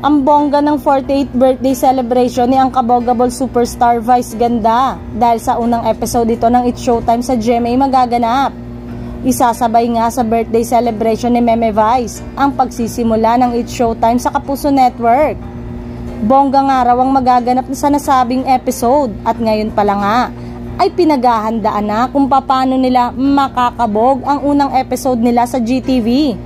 Ang bongga ng 48th birthday celebration ni ang kabogable superstar Vice Ganda dahil sa unang episode ito ng It's Showtime sa GMA magaganap. Isasabay nga sa birthday celebration ni Meme Vice ang pagsisimula ng It's Showtime sa Kapuso Network. Bongga nga raw ang magaganap sa nasabing episode at ngayon pala nga ay pinaghahandaan na kung paano nila makakabog ang unang episode nila sa GTV,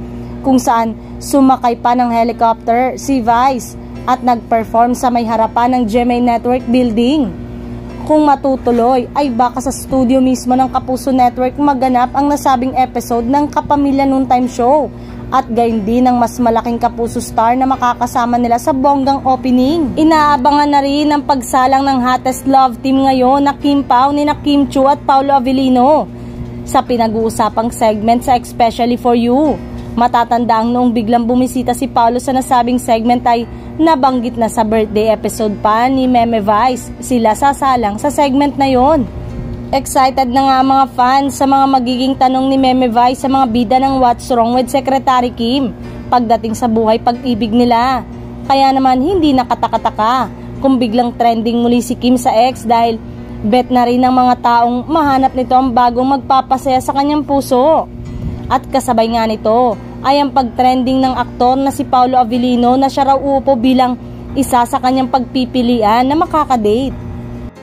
kung saan sumakay pa ng helicopter si Vice at nag-perform sa may harapan ng GMA Network building. Kung matutuloy ay baka sa studio mismo ng Kapuso Network maganap ang nasabing episode ng Kapamilya Noontime Show at gayon din ang mas malaking Kapuso star na makakasama nila sa bonggang opening. Inaabangan na rin ang pagsalang ng hottest love team ngayon na Kim Pao ni Kim Chiu at Paolo Avellino sa pinag-uusapang segment sa Especially For You. Matatandang noong biglang bumisita si Paolo sa nasabing segment ay nabanggit na sa birthday episode pa ni Meme Vice sila sasalang sa segment na yon. Excited na nga mga fans sa mga magiging tanong ni Meme Vice sa mga bida ng What's Wrong with Secretary Kim pagdating sa buhay pag-ibig nila. Kaya naman hindi nakatakataka kung biglang trending muli si Kim sa X dahil bet na rin ng mga taong mahanap nito ang bagong magpapasaya sa kanyang puso. At kasabay nga nito ay ang pag-trending ng aktor na si Paolo Avellino na siya raw uupo bilang isa sa kanyang pagpipilian na makakadate.